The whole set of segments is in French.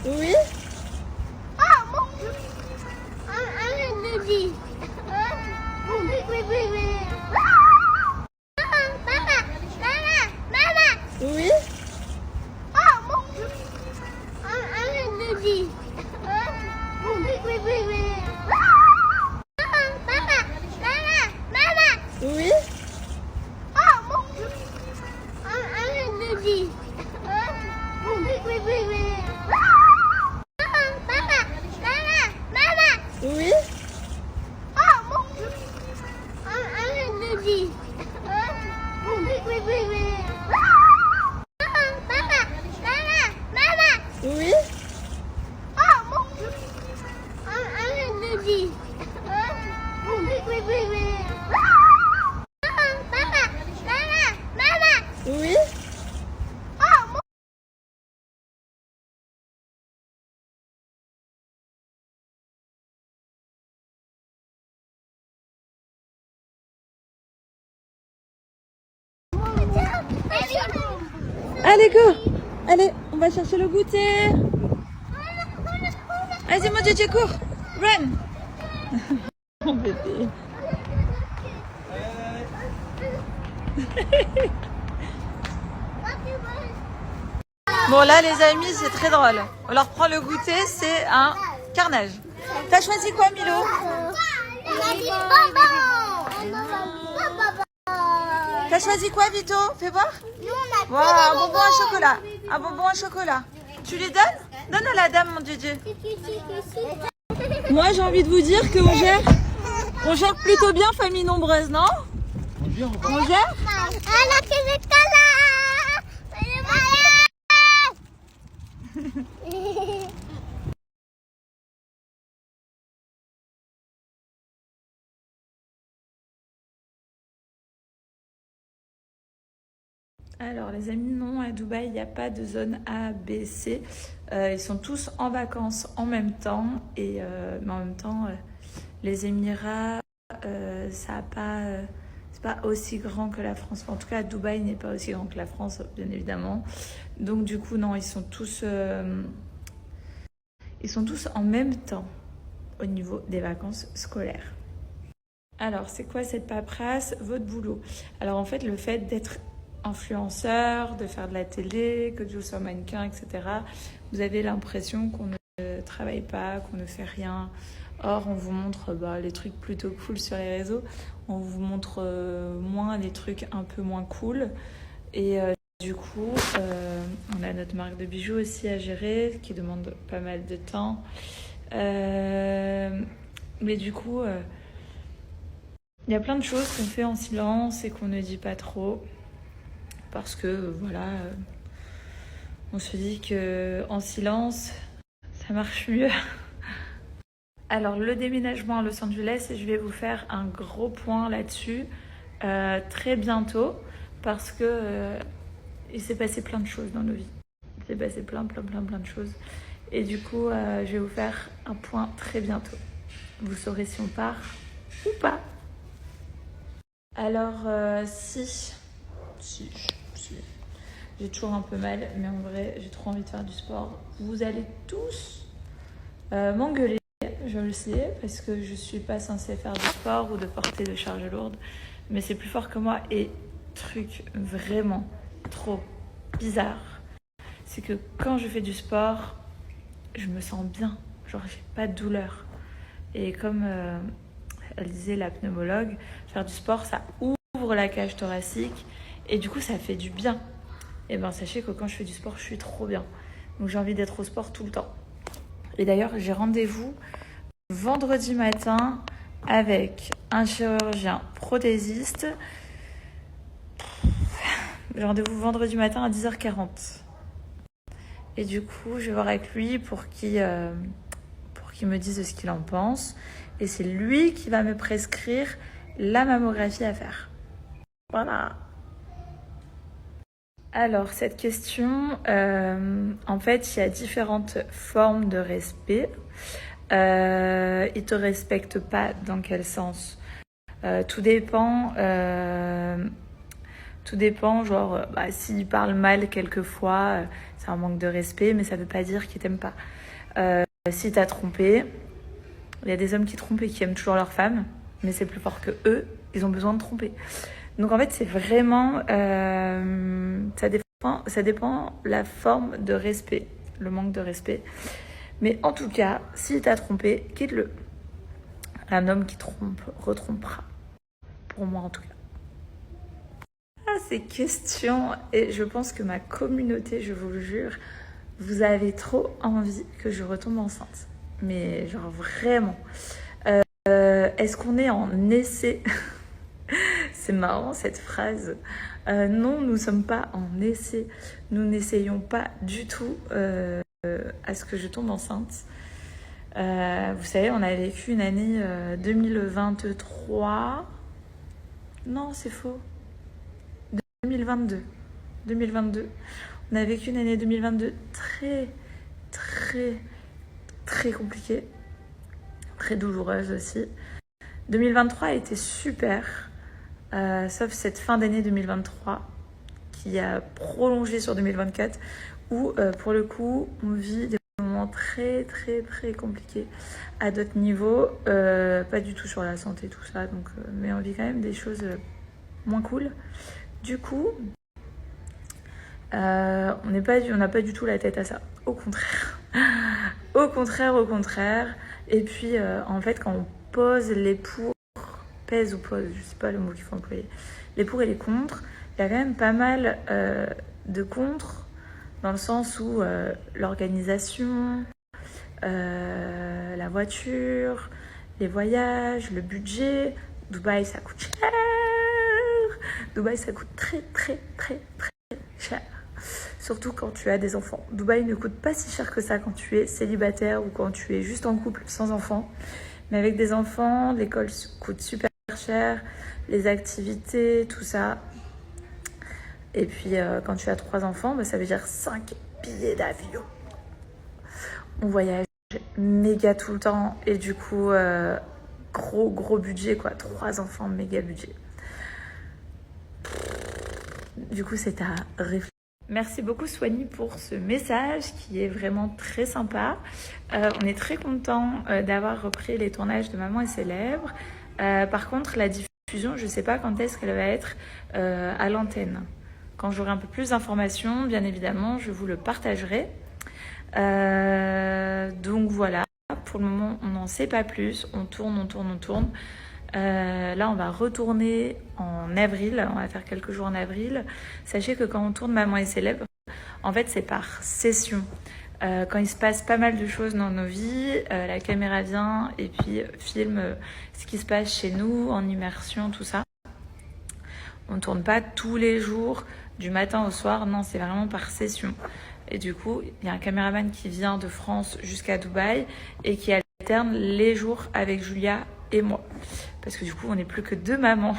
Oui. Ah, mon Dieu. Un lundi. Oui, oui, oui, oui. Maman, maman. Oui. Ah, mon Dieu. Un lundi. Oui, oui, oui, oui. Maman, Oui. ah, mon Dieu. Un lundi. Oui, oui, oui, oui. Oui. Ah, mon Dieu. Un lundi. Oui, oui, oui, oui. Oui. Ah, mon Dieu. Un lundi. Oui, oui, oui, oui. Oui. Ah, mon Allez, go. Allez, on va chercher le goûter. Vas-y, mon Dieu, cours. Run. Mon bébé. Bon, là, les amis, c'est très drôle. On leur prend le goûter, c'est un carnage. T'as choisi quoi, Milo? T'as choisi quoi, Vito? Fais voir. Wow, un bonbon à chocolat. Un bonbon à chocolat. Tu lui donnes? Donne à la dame, mon Dieu. Moi, j'ai envie de vous dire qu'on gère plutôt bien famille nombreuse, non? On gère? Alors les amis, non, à Dubaï, il n'y a pas de zone A, B, C. Ils sont tous en vacances en même temps. Mais en même temps, les Émirats, ça a pas, c'est pas aussi grand que la France. En tout cas, Dubaï n'est pas aussi grand que la France, bien évidemment. Donc du coup, non, ils sont tous en même temps au niveau des vacances scolaires. Alors, c'est quoi cette paperasse? Votre boulot. Alors, en fait, le fait d'être influenceur, de faire de la télé, que je sois mannequin, etc., vous avez l'impression qu'on ne travaille pas, qu'on ne fait rien. Or, on vous montre les trucs plutôt cool sur les réseaux. On vous montre moins les trucs un peu moins cool. Et du coup, on a notre marque de bijoux aussi à gérer, qui demande pas mal de temps. Mais du coup... il y a plein de choses qu'on fait en silence et qu'on ne dit pas trop parce que voilà, on se dit que en silence, ça marche mieux. Alors le déménagement à Los Angeles, je vais vous faire un gros point là-dessus très bientôt parce que il s'est passé plein de choses dans nos vies. Il s'est passé plein de choses. Et du coup, je vais vous faire un point très bientôt. Vous saurez si on part ou pas. Alors, si, j'ai toujours un peu mal, mais en vrai, j'ai trop envie de faire du sport. Vous allez tous m'engueuler, je le sais, parce que je suis pas censée faire du sport ou de porter de charges lourdes, mais c'est plus fort que moi. Et truc vraiment trop bizarre, c'est que quand je fais du sport, je me sens bien, genre j'ai pas de douleur. Et comme elle disait la pneumologue, faire du sport, ça ouvre la cage thoracique et du coup, ça fait du bien. Et bien, sachez que quand je fais du sport, je suis trop bien. Donc, j'ai envie d'être au sport tout le temps. Et d'ailleurs, j'ai rendez-vous vendredi matin avec un chirurgien prothésiste. J'ai rendez-vous vendredi matin à 10h40. Et du coup, je vais voir avec lui pour qu'il me dise ce qu'il en pense. Et c'est lui qui va me prescrire la mammographie à faire. Voilà. Alors, cette question, en fait, il y a différentes formes de respect. Ils ne te respectent pas dans quel sens? Tout dépend Tout dépend, genre, s'il parle mal quelquefois, c'est un manque de respect, mais ça veut pas dire qu'il t'aime pas. Si t'as trompé, il y a des hommes qui trompent et qui aiment toujours leur femme, mais c'est plus fort que eux, ils ont besoin de tromper. Donc en fait, c'est vraiment, ça dépend la forme de respect, le manque de respect. Mais en tout cas, si t'as trompé, quitte-le. Un homme qui trompe retrompera. Pour moi en tout cas. Ces questions, et je pense que ma communauté, je vous le jure, vous avez trop envie que je retombe enceinte. Mais genre vraiment. Est-ce qu'on est en essai? C'est marrant cette phrase. Non, nous ne sommes pas en essai. Nous n'essayons pas du tout à ce que je tombe enceinte. Vous savez, on a vécu une année 2023. Non, c'est faux. 2022. On a vécu une année 2022 très, très, très compliquée. Très douloureuse aussi. 2023 a été super, sauf cette fin d'année 2023 qui a prolongé sur 2024 où, pour le coup, on vit des moments très, très, très compliqués à d'autres niveaux. Pas du tout sur la santé, tout ça, donc, mais on vit quand même des choses moins cool. Du coup, on n'a pas du tout la tête à ça. Au contraire. Au contraire. Et puis, en fait, quand on pose les pour, pèse ou pose, je sais pas le mot qu'il faut employer, les pour et les contre, il y a quand même pas mal de contre, dans le sens où l'organisation, la voiture, les voyages, le budget, Dubaï, ça coûte cher. Dubaï, ça coûte très, très, très, très cher. Surtout quand tu as des enfants. Dubaï ne coûte pas si cher que ça quand tu es célibataire ou quand tu es juste en couple sans enfants. Mais avec des enfants, l'école coûte super cher, les activités, tout ça. Et puis quand tu as 3 enfants, ça veut dire 5 billets d'avion. On voyage méga tout le temps et du coup, gros budget quoi. 3 enfants, méga budget. Du coup, c'est à réfléchir. Merci beaucoup Soigny pour ce message qui est vraiment très sympa. On est très content d'avoir repris les tournages de Maman est célèbre. Par contre, la diffusion, je ne sais pas quand est-ce qu'elle va être à l'antenne. Quand j'aurai un peu plus d'informations, bien évidemment, je vous le partagerai. Donc voilà, pour le moment, on n'en sait pas plus. On tourne. Là, on va retourner en avril. On va faire quelques jours en avril. Sachez que quand on tourne Maman est célèbre, en fait, c'est par session. Quand il se passe pas mal de choses dans nos vies, la caméra vient et puis filme ce qui se passe chez nous, en immersion, tout ça. On ne tourne pas tous les jours, du matin au soir. Non, c'est vraiment par session. Et du coup, il y a un caméraman qui vient de France jusqu'à Dubaï et qui alterne les jours avec Julia et moi. Parce que du coup, on n'est plus que 2 mamans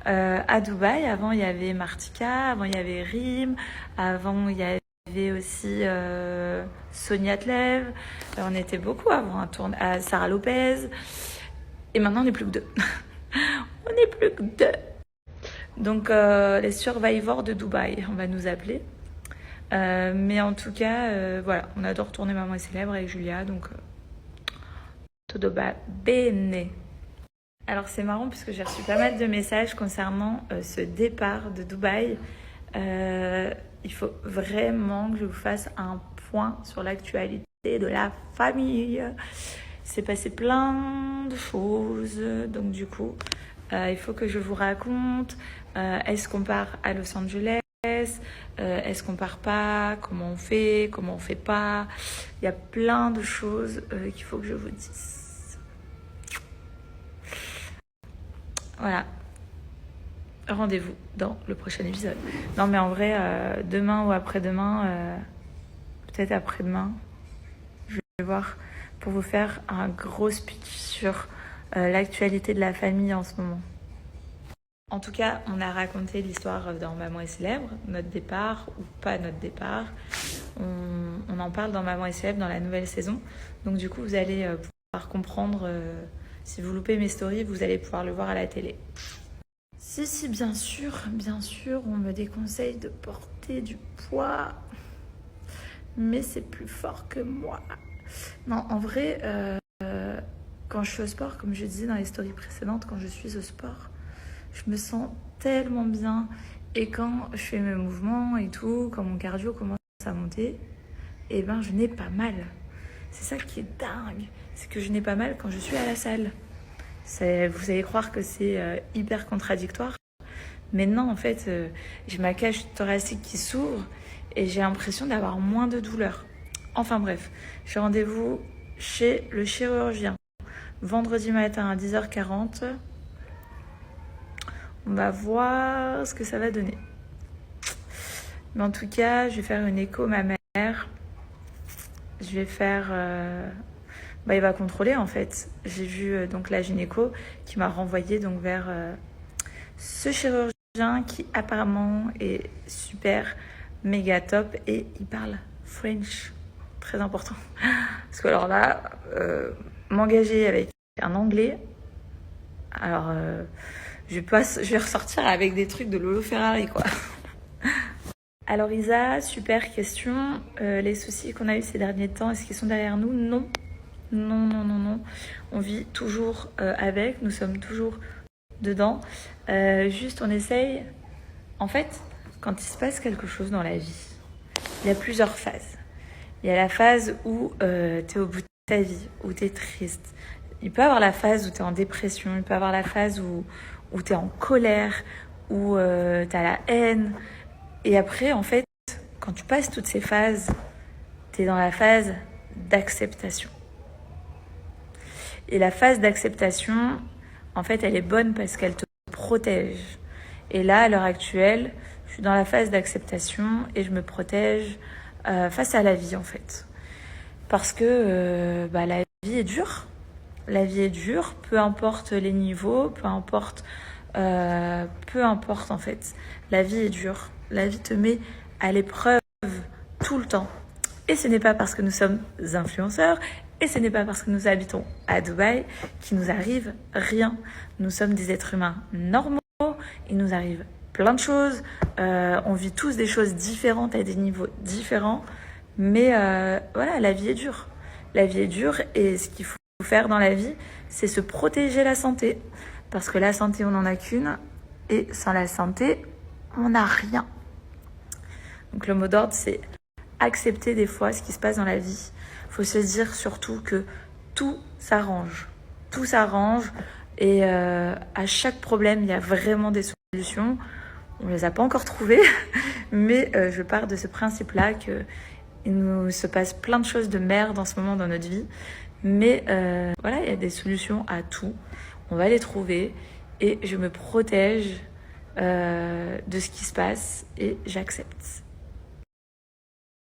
à Dubaï. Avant, il y avait Martika, avant, il y avait Rim, avant, il y avait aussi Sonia Tlev. On était beaucoup avant à Sarah Lopez. Et maintenant, on n'est plus que 2. On n'est plus que 2. Donc, les survivors de Dubaï, on va nous appeler. Mais en tout cas, voilà, on adore tourner Maman est célèbre avec Julia. Donc, todo va bene. Alors c'est marrant puisque j'ai reçu pas mal de messages concernant ce départ de Dubaï. Il faut vraiment que je vous fasse un point sur l'actualité de la famille. Il s'est passé plein de choses, donc du coup, il faut que je vous raconte. Est-ce qu'on part à Los Angeles? Est-ce qu'on part pas? Comment on fait pas? Il y a plein de choses qu'il faut que je vous dise. Voilà. Rendez-vous dans le prochain épisode. Non mais en vrai, demain ou après-demain, peut-être après-demain, je vais voir pour vous faire un gros speech sur l'actualité de la famille en ce moment. En tout cas, on a raconté l'histoire dans Maman est célèbre, notre départ ou pas notre départ. On en parle dans Maman est célèbre dans la nouvelle saison. Donc du coup, vous allez pouvoir comprendre... si vous loupez mes stories, vous allez pouvoir le voir à la télé. Si, bien sûr, on me déconseille de porter du poids, mais c'est plus fort que moi. Non, en vrai, quand je suis au sport, comme je disais dans les stories précédentes, quand je suis au sport, je me sens tellement bien. Et quand je fais mes mouvements et tout, quand mon cardio commence à monter, eh ben je n'ai pas mal. C'est ça qui est dingue, c'est que je n'ai pas mal quand je suis à la salle. Vous allez croire que c'est hyper contradictoire, mais non, en fait, j'ai ma cage thoracique qui s'ouvre et j'ai l'impression d'avoir moins de douleur. Enfin bref, j'ai rendez-vous chez le chirurgien vendredi matin à 10h40. On va voir ce que ça va donner. Mais en tout cas, je vais faire une écho mammaire. Je vais faire... il va contrôler en fait. J'ai vu donc la gynéco qui m'a renvoyée donc vers ce chirurgien qui apparemment est super, méga top et il parle French. Très important. Parce que alors là, m'engager avec un anglais, alors je vais ressortir avec des trucs de Lolo Ferrari quoi. Alors Isa, super question. Les soucis qu'on a eu ces derniers temps, est-ce qu'ils sont derrière nous? Non. Non. On vit toujours avec, nous sommes toujours dedans. Juste on essaye. En fait, quand il se passe quelque chose dans la vie, il y a plusieurs phases. Il y a la phase où t'es au bout de ta vie, où t'es triste. Il peut y avoir la phase où t'es en dépression, il peut y avoir la phase où t'es en colère, où t'as la haine. Et après, en fait, quand tu passes toutes ces phases, t'es dans la phase d'acceptation. Et la phase d'acceptation, en fait, elle est bonne parce qu'elle te protège. Et là, à l'heure actuelle, je suis dans la phase d'acceptation et je me protège face à la vie, en fait. Parce que la vie est dure. La vie est dure, peu importe les niveaux, peu importe en fait. La vie est dure. La vie te met à l'épreuve tout le temps. Et ce n'est pas parce que nous sommes influenceurs, et ce n'est pas parce que nous habitons à Dubaï qu'il nous arrive rien. Nous sommes des êtres humains normaux, il nous arrive plein de choses, on vit tous des choses différentes à des niveaux différents, mais voilà, la vie est dure. La vie est dure et ce qu'il faut faire dans la vie, c'est se protéger la santé. Parce que la santé, on n'en a qu'une, et sans la santé, on n'a rien. Donc le mot d'ordre, c'est accepter des fois ce qui se passe dans la vie. Il faut se dire surtout que tout s'arrange. Tout s'arrange et à chaque problème, il y a vraiment des solutions. On ne les a pas encore trouvées, mais je pars de ce principe-là qu'il nous se passe plein de choses de merde en ce moment dans notre vie. Mais voilà, il y a des solutions à tout. On va les trouver et je me protège de ce qui se passe et j'accepte.